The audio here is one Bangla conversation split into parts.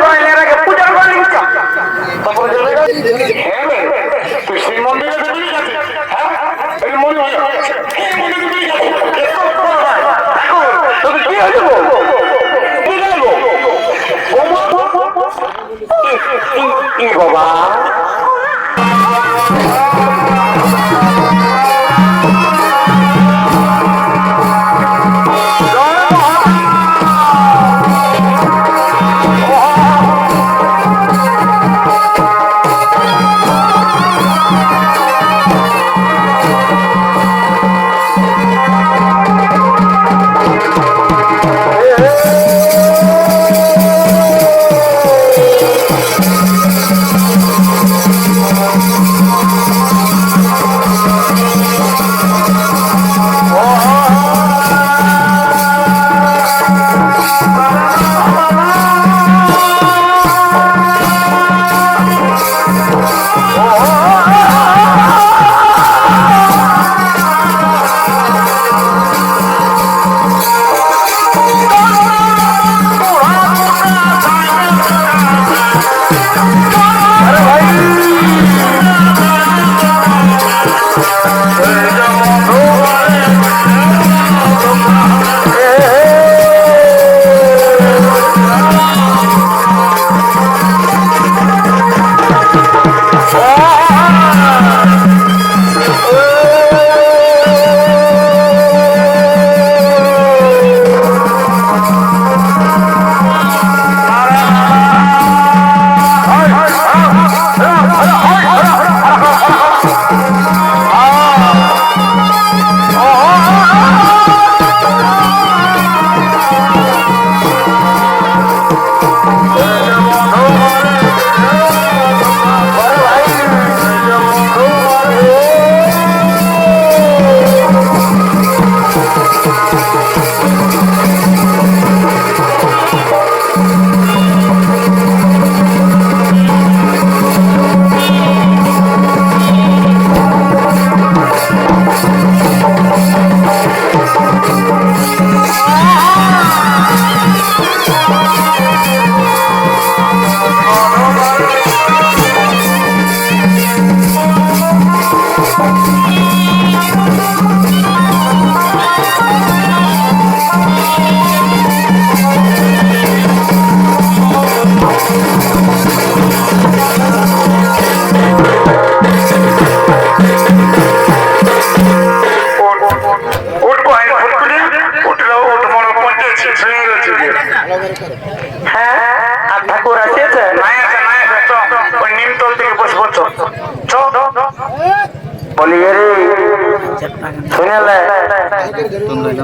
করাইলে আগে পূজা করে নিচ্ছা তুই সেই মন্দিরে মনে হয় কি হয়েছে বাবা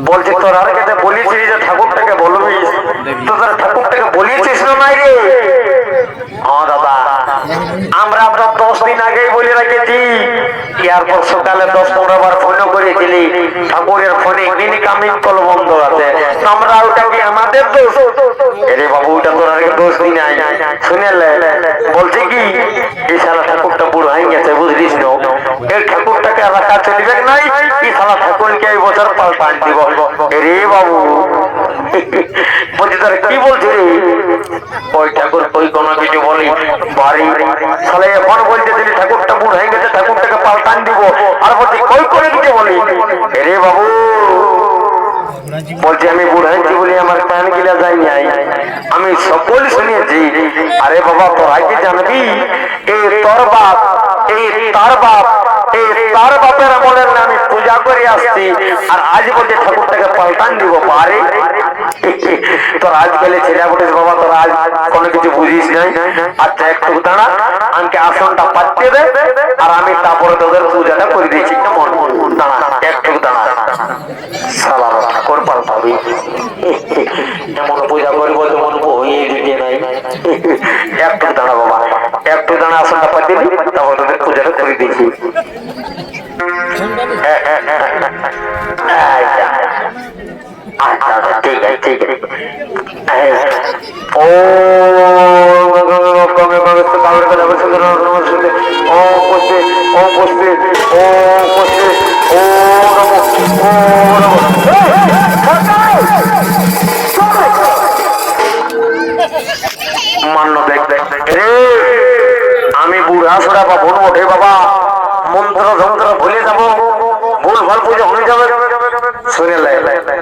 বলছি তোর আর কেটে বলেছিস যে ঠাকুরটাকে বলবি তোদের ঠাকুরটাকে বলিয়েছিস না নাই রে? হ্যাঁ দাদা আমরা আপনার 10 দিন আগেই বলে রেখেছি এরপর সকালে 10-15 বার ফোন করেছিলি ঠাকুরের ফোনে ইনকামিং কল বন্ধ আছে আমরা ওটা কি আমাদের দোষ? আরে বাবু ওটা তোর আর দোষ দিন নাই শুনেলে বলছি কি এই শালা ঠাকুরটা বুড়ো হয়ে গেছে বুঝলিস না এই ঠাকুরটাকে রাখা চলবে নাই এই শালা ঠাকুরকে এই বছর পাল্টান দিব। রে বাবু বলছি তোর কি বলছি রে? ওই ঠাকুর ওই কোনো কিছু বলি বাড়ি শালা এখন বলতেছিলি ঠাকুরটা বুড়ো হয়ে গেছে ঠাকুরটাকে পাল্টান দিব আর বলছি কই করে কিছু বলি? রে বাবু বলছি আমি বুড়ো হয়েছি বলি আমার কান গিলা যাই নাই আমি সকল শুনিয়েছি। আরে বাবা তোরা কি জানবি এই তোর বাপ এই তার বাপ এই তার বাপের আমলের আমি পূজা করে আসছি আর আজ বলছে ঠাকুরটাকে পাল্টান দিব পারে? তোর আজকালে ছেলে বলিস বাবা তোরা আজ কোনো কিছু বুঝিস নাই। আচ্ছা একটু দাঁড়া আমাকে আসনটা পাচ্ছে দে আর আমি তারপরে তোদের পূজাটা করে দিয়েছি কেমন? দাঁড়া একটু দাঁড়া সালা ঠাকুর পাল্টাবি এমন পূজা করবো তেমন হয়ে দিতে নাই। একটু দাঁড়া বাবা একটু দাঁড়া আসনটা পাচ্ছে দিবি তারপর তোদের পূজাটা করে দিয়েছি। আচ্ছা ঠিক আছে ঠিক আছে ও মান্য বুড়া বা বোন ওঠে বাবা, মন্ত্র যন্ত্র ভুলে যাবো, ভুল ভাল পুজো হয়ে যাবে। শুনে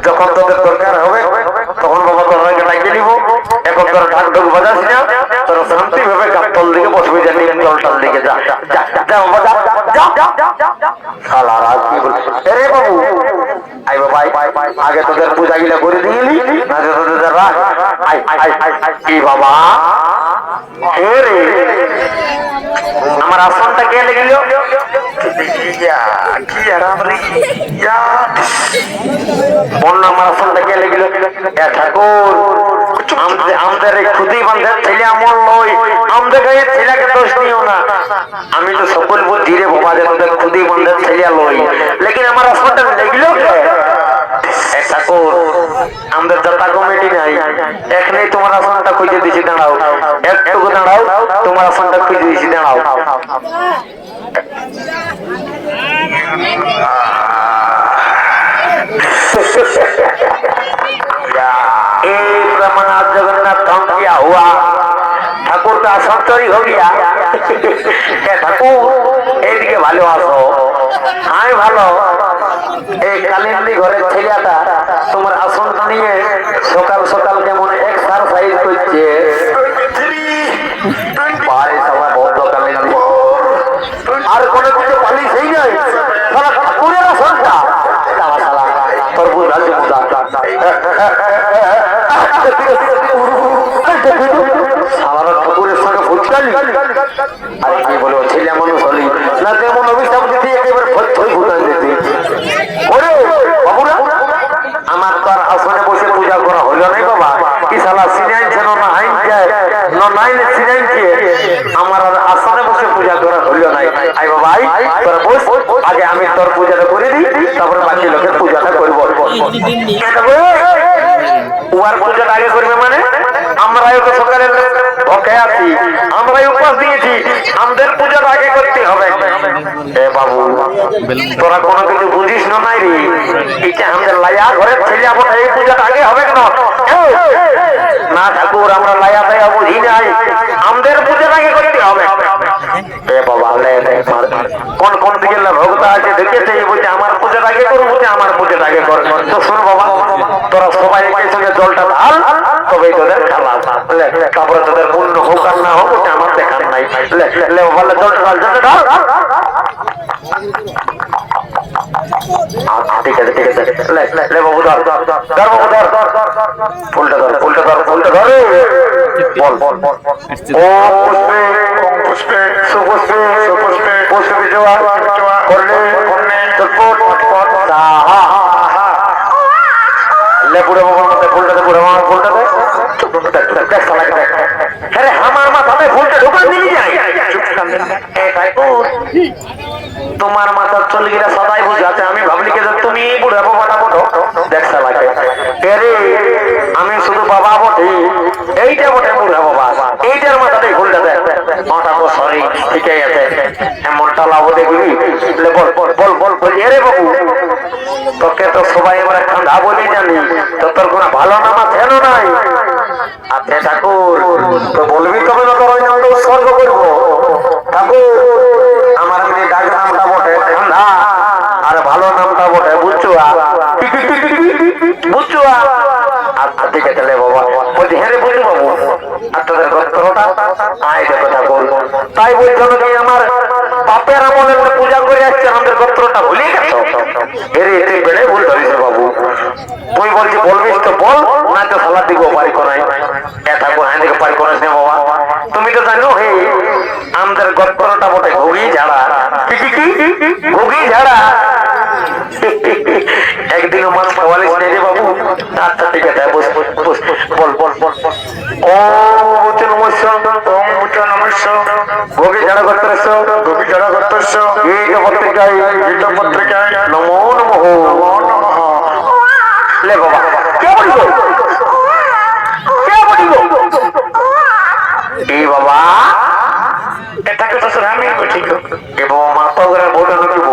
যখন তোদের দরকার হবে তখন বাবা তোর লাগিয়ে নিব। এখন তোর ঢাক ঢুক বাজাস না, তোর শান্তি ভাবে গাছতল দিকে বসবি, জানি জলটাল দিকে যা রে বাবু। আই বাবা আগে তোদের পূজা গিলা করে দিলি না, তোদের রাখ। কি বাবা হে রে, আমার আসনটা কে লেগেল? আমার আসনটা কে লেগেল? ঠাকুর আমাদের এই খুদি বান্ধব ছেলে আমল নয়, আমাদের গায়ে ছেলেকে দোষ দিও না। আমি তো সকল বুদ্ধি রে বাবা যে তোদের খুদি বান্ধব ছেলে লই, লেকিন আমার আসনটা লেগেল ঠাকুর। আমাদের যাতা কমিটি নাই, এখানে তোমার আসনটা খুঁজে দিয়েছি, দাঁড়াও একটুকু দাঁড়াও, তোমার আসনটা খুঁজে দিয়েছি, দাঁড়াও। जगन्नाथ धाम किया हुआ, ठाकुर का आसन चोरी हो गया। ठाकुर এইদিকে ভালো আসো। আমি ভালো, এই কালিন্দি ঘরের ছেলেটা তোমার আসনটা নিয়ে সকাল সকাল কেমন এক্সারসাইজ করছে। আর কোনো কিছু পালিশ হয়ে যায় ঠাকুরের আসনটা তোর বুঝা সারা ঠাকুরের সঙ্গে ফুটকালি। আর কি বলবো, ছেলে মানুষ হলি না তেমন অভিশাপ দিতে একেবারে ভুটান দিতে। বাবুরা আমার তো আর আসনে বসে পূজা করা হইল নাই বাবা। কি সালা সিনাইছে নাইলে সিনাইছে, আমার আর আসনে বসে পূজা করা হইল নাই। আই বাবা তোরা বস, আগে আমি তোর পূজাটা করে দিই, তারপরে বাকি লোকের পূজাটা করবো। উয়ার পূজাটা আগে করবে মানে আমরাই তো সকালে ভকে আছি, আমরাই উপাস দিয়েছি, আমাদের পূজাটা আগে করতে হবে। এ বাবু তোরা কোনো কিছু বুঝিস না নাই রে, এটা আমাদের লাইয়া ঘরের ছেলে বটে, এই পূজাটা আগে হবে কেন? না ঠাকুর আমরা লাইয়া তাইয়া বুঝি নাই, আমাদের পূজাটা আগে করতে হবে। এ বাবা কোন কোন দিকে ভক্ত আছে দেখেছে, বলছে আমার পূজাটা আগে করবো, বলছে আমার পূজাটা আগে কর। তো শোন বাবা, তোরা সবাই একে সঙ্গে জলটা ঢাল, তবেই তোদের খেলা, তারপরে তোদের পূর্ণ হোক আর না হোক ওটা আমার দেখার নাই। বলে জলটা ঢাল, জলটা ঢাল। ঠিক আছে ঠিক আছে, বাবু ধর বাবু ধর, ফুলটা ধর ফুলটা ধর ফুলটা ধরে বল বল বল। ও পুষ্পে পুষ্পে সুপুষ্পে সুপুষ্পে পুষ্পে বিজয়া করলে পুরো ফুলটাতে পুরো ফুলটাতে আমার মাথাতে ফুলটা ঢোকান দিলি যায়। তোমার মাথা চলে গেলে সদাই বুঝাতে, আমি ভাবলি কে তুমি বুড়া বাবাটা বটো দেখতে লাগে। আমি শুধু বাবা বটে, এইটা বটে বুড়া বাবা, এইটার মাথাতে ফুলটা দেখ মাথা তো সরি ঠিকই আছে, এমনটা লাভ দেখবি। বল বল বল বল বল। এরে বাবু তোকে তো সবাই আমরা খান্ধা বলি জানি, তো তোর কোনো ভালো নাম আছে নাই? আচ্ছা ঠাকুর তো বলবি তবে না তোর ওই নামটা উৎসর্গ করবো। ঠাকুর আমার এমনি ডাক নামটা বটে খান্ধা, আর ভালো নামটা বটে বুঝছুয়া বুঝছুয়া। আচ্ছা ঠিক আছে বাবা, বলছি হ্যাঁ রে বুঝলি বাবু, আর তোদের গোত্রটা আয় দেখো ঠাকুর, তাই বলছো নাকি আমার বাপের আমলে পূজা করে আসছে, আমাদের গোত্রটা ভুলে গেছো? এরে তুই বেড়ে ভুল ধরিস বাবু, তুই বলছি বলবিস তো বল, না তো সালা দিব পারি করাই। ঠাকুর হ্যাঁ দিকে পারি করাস না বাবা, তুমি তো জানো হে আমাদের গোত্রটা বটে ঘুগি ঝাড়া। ঘুগি ঝাড়া একদিনও মাছ খাওয়ালিস নেই রে বাবু। আচ্ছা ঠিক আছে বল বল বল বল। ও নমস্য ওম নমস্য ঘুগি ঝাড়া গোত্রস্য ঘুগি ঝাড়া গোত্রস্য এই পত্রিকায় নমো নমঃ নমো নমঃ। লে বাবা কে বলিব কে বলিব? এই বাবা এটাকে তো আমি ঠিক এবং মাতা ঘরের বউটা ঢুকিব,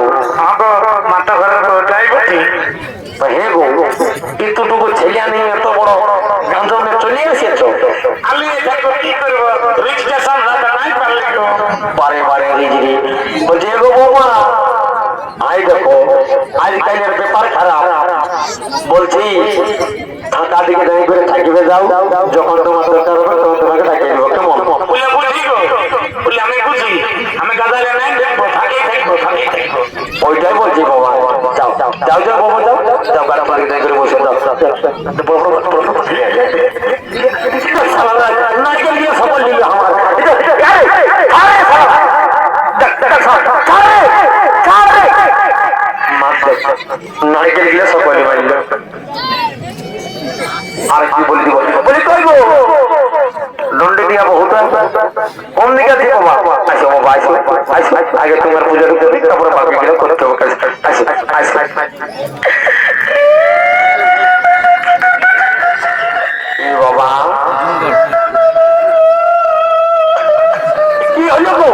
মাতা ঘরের বউটাই বটি। হে গো এতটুকু ছেলে নিয়ে এত বড় গাঞ্জনে চলে এসেছ, আমি এটা কি করবো? রিক্সা সামলাতে নাই পারলে বারে বারে রিজরি বলছি গো বৌমা আই দেখো আজকালের ব্যাপার খারাপ বলছি ফাঁকা দিকে দাঁড়িয়ে করে থাকিবে যাও যখন তোমার দরকার হবে তখন তোমাকে ডাকিয়ে দেবো কেমন আমি বুঝি আমি গাদালে নাই দেখবো থাকেই থাকবো ওইটাই বলছি বাবা যাও যাও যাও যাও বাবা যাও যাও গাড়ি ফাঁকি দাঁড়িয়ে করে বসে যাও নারকেল দিয়ে সফল দিল আমার নারকেল দিলে সকলে মারল আর কি বলি দিব বলি কইব দণ্ডে দিয়া বহুত কোন দিকে দিব বাবা আসো বাবা আসো আসো আগে তোমার পূজা করি তারপরে বাকি গেলে করতে হবে আসো আসো এই বাবা কি হলো গো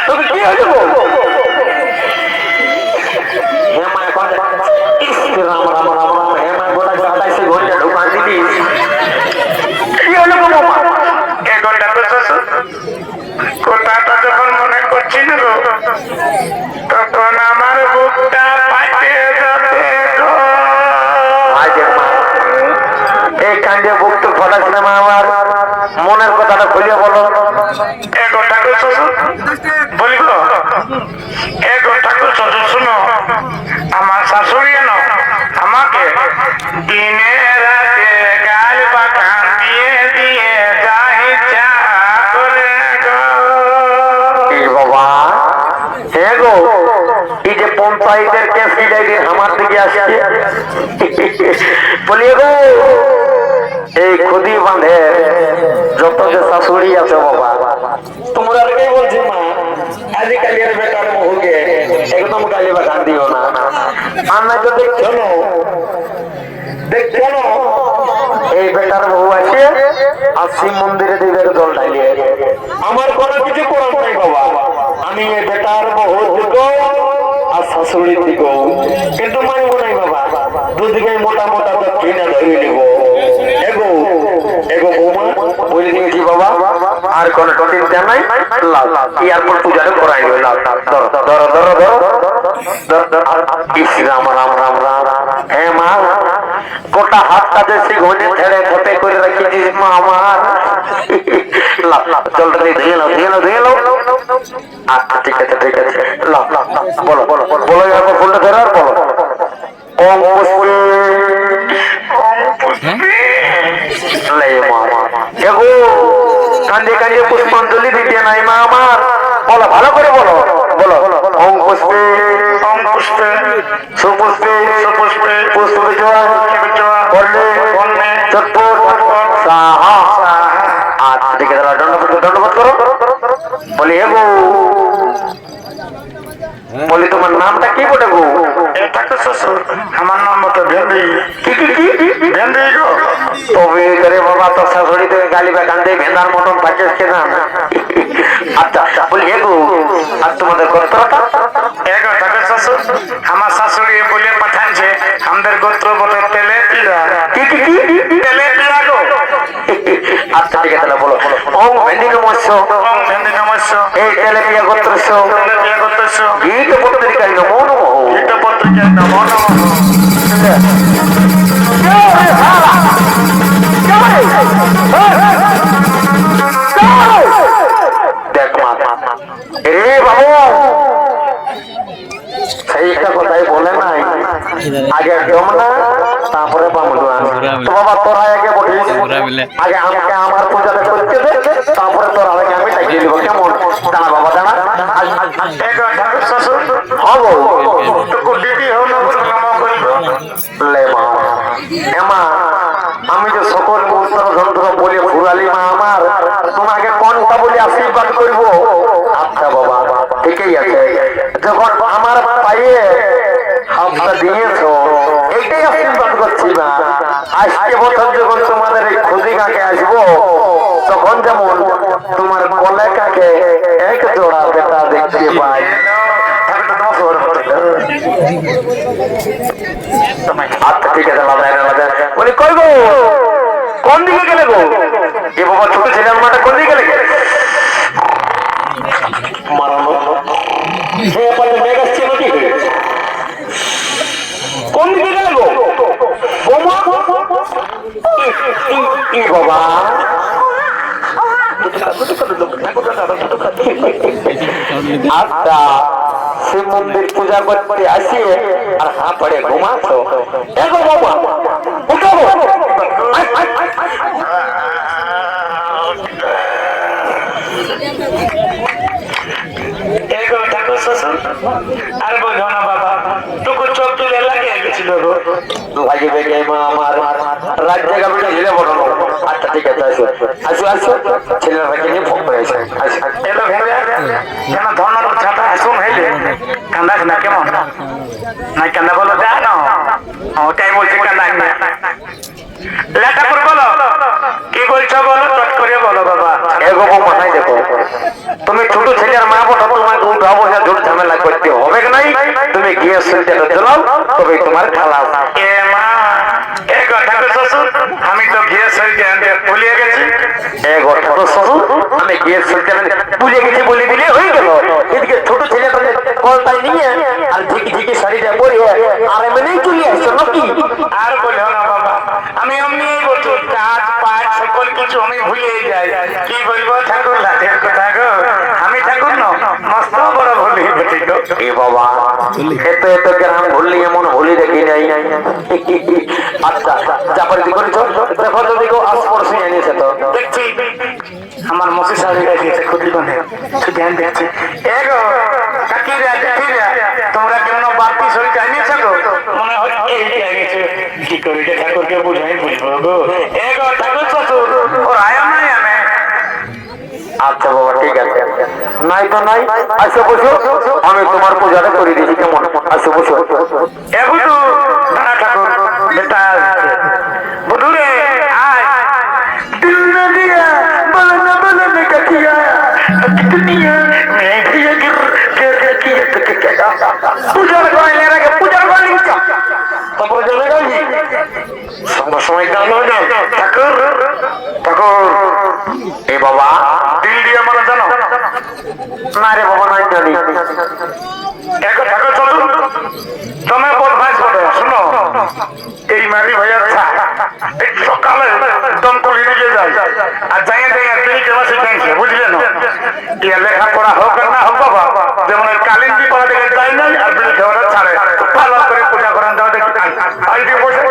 তুমি কি হলো গো হে মা এখন রাম রাম রাম রাম হে মা গোটা গোটা এসে ঘরে ঢুকান দিবি কি হলো গো বাবা এ গোটা তো শ্বশুর কথাটা যখন মনে করছি না গো তখন আমার বুকটা ফাটে যাবে গো আজের মা এই কাণ্ডে বুক তো ফটাস না মা আমার মনের কথাটা খুলে বলো এ গোটা তো শ্বশুর বলিব এ গোটা তো শ্বশুর শুনো আমার শাশুড়ি না আমাকে দিনে রাতে গাল বাগান দিয়ে দিয়ে যাই চা করে গো এই বাবা হে গো এই যে পঞ্চায়েতের কেস ডায়েরি আমার দিকে আসছে বলিয়ে গো এই খুদি বাঁধে যত যে শাশুড়ি আছে বাবা তোমরা আগে বলছি মা আজকালের বেটার বহুকে একদম গালি বাগান দিও না আর না তো দেখছো না দেখছো না এই বেটার বহু আছে আর শিব মন্দিরে দিদের জল ঢালিয়ে আমার কোনো কিছু করার নাই বাবা আমি এই বেটার বহু দিগো আর শাশুড়ির দিগো কিন্তু মানবো নাই বাবা দুদিকে মোটা মোটা তো কিনা ধরে নিব এগো এগো বৌমা বলে দিয়েছি বাবা আর কোনো চিন্তা নাই লাল এয়ারপোর্ট পূজাটা করাই দিও লাল ধরো ধরো ধরো ধরো ইস রাম রাম রাম রাম হে মা গোটা হাতটা দেশি ঘনে ছেড়ে ঘটে করে রেখেছিস মা আমার লাভ লাভ চল রে ধুয়ে নাও ধুয়ে নাও ধুয়ে নাও আচ্ছা ঠিক আছে লাভ লাভ বলো বলো বলো এরপর ফুলটা ধরে আর বলো ওম পুষ্পে লে মা এগো কান্দে কান্দে পুষ্পাঞ্জলি দিতে নাই মা আমার বলো ভালো করে বলো বলো ওম পুষ্পে সুপুষ্পে সুপুষ্পে পুষ্পে জোয়া করলে চটপট সাহা আচ্ছা ঠিক আছে দণ্ডবোধ করো বলি এগো বলি তোমার নামটা কি বটে গো এটা তো শ্বশুর আমার নাম মতো ভেন্দি কি কি কি ভেন্দি গো তবে করে বাবা তোর শাশুড়ি তোকে গালি বা কান্দে ভেন্দার মতন পাচ্ছিস কেন আচ্ছা আচ্ছা বলি এগো আর তোমাদের গোত্রটা এগো তাকে শ্বশুর আমার শাশুড়ি বলে পাঠানছে আমাদের গোত্র বটে তেলে পিয়া কি কি কি তেলে পিয়া গো আচ্ছা ঠিক আছে বলো ওম ভেন্দি নমস্য ওম ভেন্দি নমস্য এই তেলে পিয়া গোত্রস্য তেলে পিয়া গোত্রস্য গীত পত্রিকায় নমো নমঃ গীত পত্রিকায় নমো নমঃ দেখ মা রে বাবু সেই একটা কথাই বলে নাই আগে যমুনা তারপরে বামুনা তো বাবা তোরা আগে বলিস আগে আমাকে আমার পূজাটা করতে দে তারপরে তোর আগে আমি ডাকিয়ে দিব কেমন দাঁড়া বাবা দাঁড়া এগো ঠাকুর শ্বশুর হবো তো দিদি হও না বলে নামা করিব লে মা এমা আমি যে সকল মন্ত্র যন্ত্র বলে ফুরালি মা আমার তোমাকে কোনটা বলে আশীর্বাদ করব আচ্ছা বাবা ঠিকই আছে যখন আমার পায়ে হাতটা দিয়েছো এইটাই আশীর্বাদ করছি না আজকে বছর যখন তোমাদের এই খুঁজি কাকে আসবো তখন যেমন তোমার কলে কাকে এক জোড়া বেটা দেখতে পাই আচ্ছা ঠিক আছে বলি কইব কোন দিকে গেলে গো? এ বাবা ছোট ছেলের মাটা কোন দিকে গেলে? মারানো সে পারে মেঘ আসছে নাকি? কোন দিকে গেলে গো? বোমা ই বাবা আচ্ছা শিব মন্দির পূজা করতে আসিয়ে আর হা পড়ে ঘুমাছো? দেখো বাবা উঠাবো এগো ঠাকুর শ্বশুর আর বলছো না বাবা টুকু চোখ তুলে লাগিয়ে গেছিল গো। লাগিবে কে মা আমার রাত জায়গা বেড়ে ঝিলে বড় আচ্ছা ঠিক আছে আসো আসো আসো ছেলেটাকে নিয়ে ফোন করে আসো এলো ভেবে কেন ধর্নার ছাতা আসুন হইলে কান্দাস না কেমন নাই কান্দা বলো যা না ওটাই বলছি কান্দা না লেখাপুর বলো কি বলছো বলো চট করে বলো বাবা। এগো মাথায় দেখো তুমি ছোট ছেলের মা বলো তোমাকে উল্টো অবস্থা ঝুট ঝামেলা করতে হবে নাই। তুমি গিয়ে সুলটাটা চালাও তবে তোমার খালাস। এ মা এগো ঠাকুর শ্বশুর আমি তো গিয়ে সইতে আনতে ভুলিয়ে গেছি। এগো ঠাকুর শ্বশুর আমি গিয়ে সুলটা ভুলে গেছি বলে দিলে হয়ে গেল। এদিকে ছোট ছেলেটা কলটাই নিয়ে আর ঝিকি ঝিকি শাড়িটা পরিয়ে আর এমনি চলে আসছো নাকি? আর বলো না বাবা আমি অমনি বলছি কাজ পাঁচ সকল কিছু আমি ভুলিয়ে যাই। কি বলবো ঠাকুর লাঠের কথা গো আমি ঠাকুর ন মস্ত বড় ভুলি বেটি গো। এ বাবা এত এত গ্রাম ভুললি এমন ভুলি দেখি নাই। আচ্ছা যা পারি করেছো দেখো তো দেখো আসপড়শি এনেছে তো দেখছি আমার মসি শাড়ি রেখেছে খুদি বাঁধে ধ্যান দেখছি। এগো কাকিরা কাকিরা তোমরা কেমন বাড়তি শরীর জানিয়েছো গো? মনে হয় এইটা গেছে কি করে যে ঠাকুরকে বুঝাই বুঝবো গো। এগো ঠাকুর শ্বশুর ওর আয়া নাই আনে। আচ্ছা বাবা ঠিক আছে নাই তো নাই আসো বসো আমি তোমার পূজাটা করে দিয়েছি কেমন আসো বসো। এ বুধু দাঁড়া ঠাকুর বেটা বুধুরে আয় দিল না দিয়া বলো না কাকিয়া দুনিয়া मैं भैया गिर किया পূজার করাইলে আগে পূজার করাইলে তারপরে জমে গেলি সময় গান না ঠাকুর ঠাকুর এ বাবা দিল দিয়ে মানে জানো না রে বাবা নাই জানি এগো ঠাকুর চলুন তুমি বদমাইশ করে শুনো এই মারি ভাইয়ার এই সকালে দমকলি দিকে যায় আর যাইয়ে যাইয়ে দিল কেমন শিখাইছে বুঝলে না ইয়ে লেখাপড়া হোক আর না হোক বাবা যেমন কালিন্দি পাড়া থেকে যায় নাই আর বিড়ি খাওয়াটা ছাড়ে ভালো করে পূজা করেন দাও দেখি আই দিয়ে বসে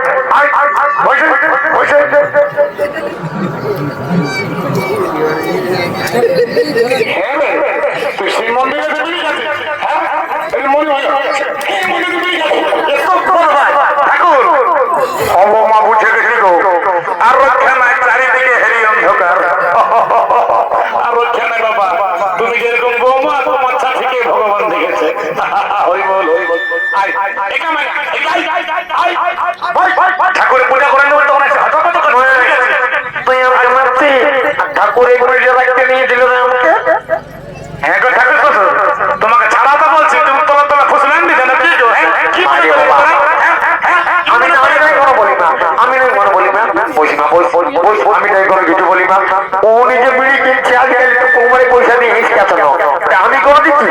বসে বসে হ্যাঁ তুই সেই মন্দিরে যাবি হ্যাঁ এই মনে হয় ঠাকুর অবমা বুঝে গেছি গো আর রক্ষা নাই চারিদিকে হেরি অন্ধকার আর রক্ষা নাই বাবা তুমি যেরকম বৌমা তোমার থেকে ভগবান দেখেছে ঠাকুরের পূজা করেন তখন তুই আমাকে মারছি ঠাকুরের পূজা রাখতে নিয়ে দিল না আমাকে। হ্যাঁ গো ঠাকুর শ্বশুর তোমাকে ছাড়া তো বলছি তুমি তোলা তোলা ফুসলেন দিতে না কি গো কি আরে বাবা আমি নাই কোনো বলি না আমি নাই কোনো বলি না বসি না বস আমি নাই কোনো কিছু বলি না ও নিজে বিড়ি কিনছে আজ কোমরে পয়সা দিয়ে হিসকে আছে না আমি কোনো দিচ্ছি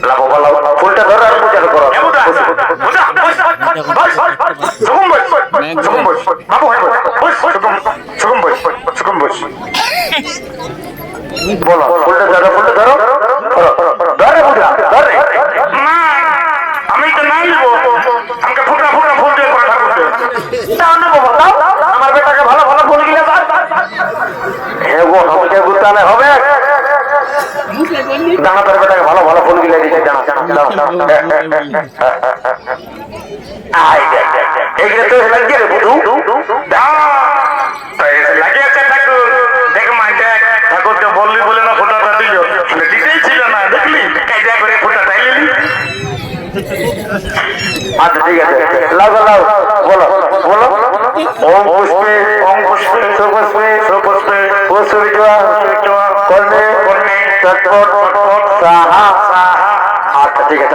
লাভ বলা ফুলটা ধরো আর পূজা করো বলো ফুলটা ধরো ধরে পূজা ধরে আমি তো নাই নেবো আমাকে ফুটা ফুটা ফুল দিয়ে করে ঠাকুরকে দাও না বাবা দাও আমার বেটাকে ভালো ভালো ফুল গিলে দাও হ্যাঁ গো আমাকে গুতালে হবে দানা তোর বেটাকে ভালো ভালো ফুল গিলে দিতে দাও এইগুলো তো লাগিয়ে রে বুধু লাগিয়েছে ঠাকুর দেখ মাইটা ঠাকুরকে বললি বলে না ফোটাটা দিল দিতেই ছিল না দেখলি কায়দা করে ফোটাটাই নিলি। আচ্ছা ঠিক আছে লাও বলো ওম পুষ্পে সুপুষ্পে পুষ্পবিজয়া কর্ণে চটপট সাহা। আচ্ছা ঠিক আছে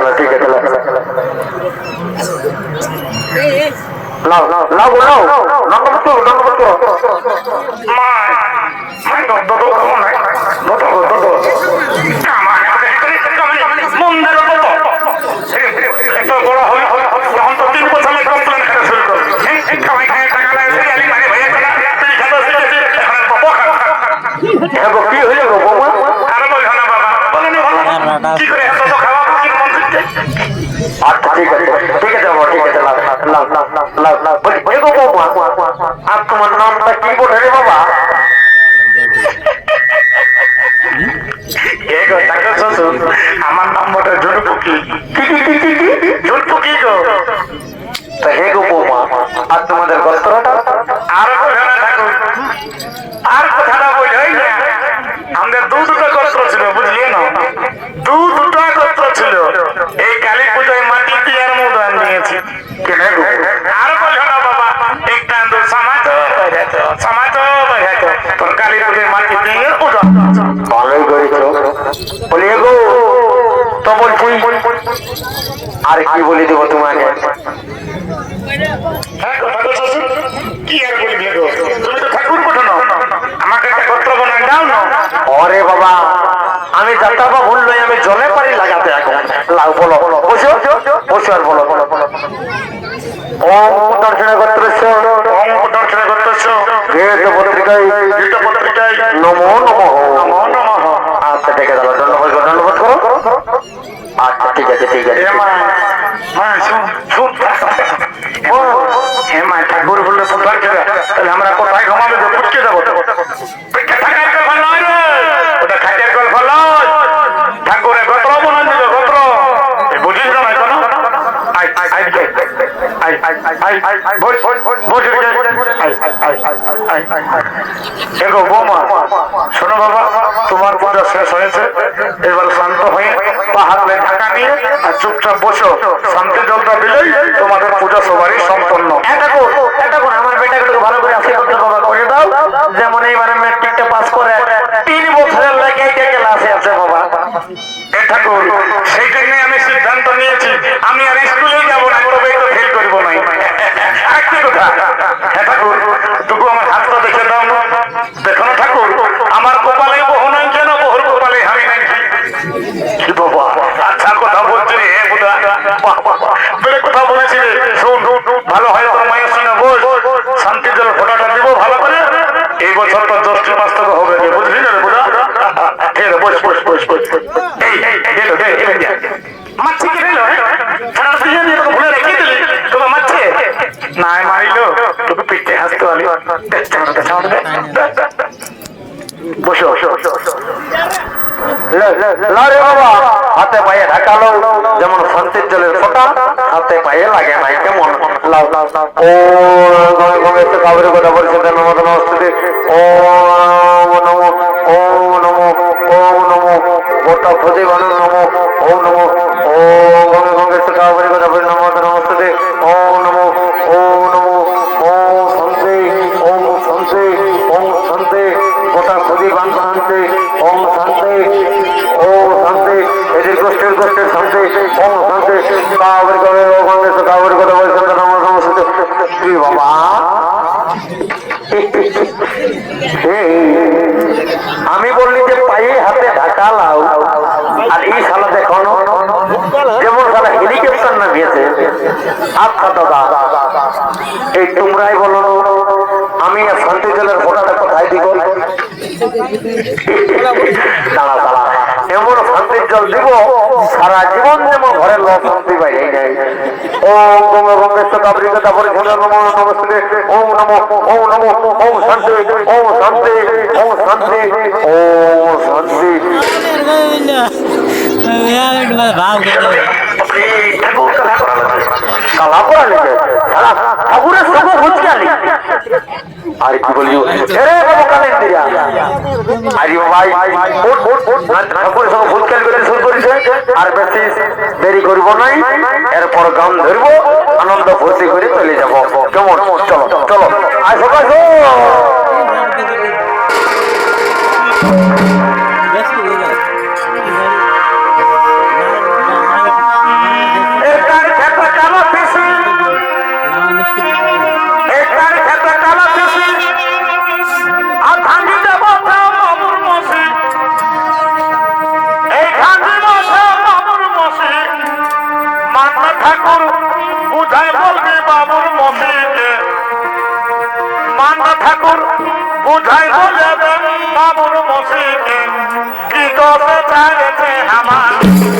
লাও লাও লাও লাও দণ্ডবোধ করো দণ্ডবোধ করো মা দত খাবো না দত দত আমার মন্দির এত বড় হল তখন তো 3 বছর কমপ্লেন করা শুরু করো খাওয়াই খাই টাকা লাগে মারি ভাইয়া টাকা তুই খাবো এখন বাবা এগো কি হইল গো বৌমা আর বলছো না বাবা বলেন কি করে এত তো খাওয়া কি মন করতে আচ্ছা ঠিক আছে বাবা ঠিক আছে লাও লাও লাও লাও লাও বলি গো বৌমা আর তোমার নামটা কি বলে রে বাবা এগো টাকা শ্বশুর আমার নাম বটে ঝুটপুকি ঝুটপুকি গো তা হে গো বৌমা আর তোমাদের গোত্রটা আর বলছো না ঠাকুর আর কথাটা বলই না আমাদের দুটো গোত্র ছিল বুঝলি না দুটো গোত্র ছিল এই কালী পূজায় মাটি দিয়ে আর মুদান নিয়েছি কেন গো আর বলছো না বাবা একটা সমাজ তোর কালী পূজায় মাটি দিয়ে উদান ভালোই করেছো বলি গো তো বলছি আর কি বলে দেবো তোমাকে হ্যাঁ ঠাকুর শ্বশুর কি আর বলবি গো তুমি তো ঠাকুর বটো না আমাকে একটা গোত্র বানায় দাও না ওরে বাবা আমি যাত্রা ভুল নই আমি জলে পারি লাগাতে এখন লাও বলো বসো বসো আর বলো ওম দর্শন গোত্রস্য ওম দর্শন করতেছ গেট পত্রিকায় নমো নমঃ নমো নমঃ আচ্ছা ঠিক আছে দণ্ডবোধ করো আচ্ছা ঠিক আছে এ মা শুন শুন হে মা ঠাকুর বললে কোথায় যাবে তাহলে আমরা কোথায় ঘুমাবে যে পুটকে যাবো থাকার গল্প নয় রে ওটা খাটের গল্প নয় ঠাকুরের গোত্র বনান দিল গোত্র বুঝিস না কোনো দেখো বৌমা শোনো বাবা তোমার পূজা শেষ হয়েছে এবার শান্ত হয়ে পাহাড়ে ঢাকা নিয়ে আর চুপচাপ বসো শান্তি জলটা দিলেই তোমাদের পূজা সবারই সম্পন্ন এটা কর আমার বেটাকে ভালো করে আশীর্বাদ বাবা করে দাও যেমন এইবারে ম্যাট্রিকটা পাস করে 3 বছরের লাগে এইটা ক্লাসে আছে বাবা এ ঠাকুর সেই জন্য আমি সিদ্ধান্ত নিয়েছি আমি আর স্কুলে যাবো না তবে তো ফেল করবো না একটি কথা হ্যাঁ ঠাকুর তবু আমার হাতটা দেখে দাও না দেখো না ঠাকুর আমার কপালে বহু নাই কেন বহুর কপালে আমি নাই কি বাবা আচ্ছা কথা বলছি রে বুধা বেড়ে কথা বলেছি রে শোন ভালো হয় তোর মায়ের সঙ্গে বস শান্তি জল ফোটাটা দিব ভালো করে এই বছর তো 10টি মাস থেকে হবে রে বুঝলি না রে বুধা ঠিক আছে বস এই গেল মাছি কি গেল সারা দিয়ে দিয়ে তোকে ভুলে রেখে দিলি তোকে মারছে নাই মারিলো তোকে পিঠে হাসতে পারলি বসো রে বাবা হাতে পায়ে ঢাকালো যেমন শান্তির জলের ফোঁটা হাতে পায়ে লাগে নাই কেমন লাও ও গমে কাবরের কথা বলছে নমস্তে ও নমো ও নমো ও নমো গোটা খুদে বানু নমো ও নমো ও গমে কাবরের কথা বলছে নমস্তে ও নমো ও নমো ও শান্তি ওম শান্তি ওম শান্তি গোটা খুদি বান শান্তি ওম শান্তি ও শান্তি এদের গোষ্ঠীর শান্তি ওম শান্তি কাবরের কথা বলছে নমস্তে কি বাবা আমি বললি যে পায়ে হাতে ঢাকা লাও আর এই শালা দেখো যেমন শালা হেলিকপ্টার না গিয়েছে আচ্ছা দাদা এই তোমরাই বলো আমি শান্তি জলের ফোটাটা কোথায় দিব দাঁড়া এমন শান্তির জল দিব সারা জীবন যেমন ঘরের লোক শান্তি পাই নাই ওম গঙ্গেশ কাবরি কথা বলে নমো নমস্তে ওম নমো ওম নমো ওম শান্তি ওম শান্তি ওম শান্তি ওম শান্তি ঠাকুরের সঙ্গে বুঝকালি আর কি বলিও আরে ভাই ঠাকুরের সঙ্গে বুঝকালি করে শুরু করেছে আর বেশি দেরি করব নাই এরপর গান ধরব আনন্দ ফুর্তি করে চলে যাব কেমন চলো চলো আসো আসো ঠাকুর বুঝাই বলবি বাবুর মসিকে মান্না ঠাকুর বুঝাই বলে বাবুর মসিকে কি দোষ ছাড়েছে আমার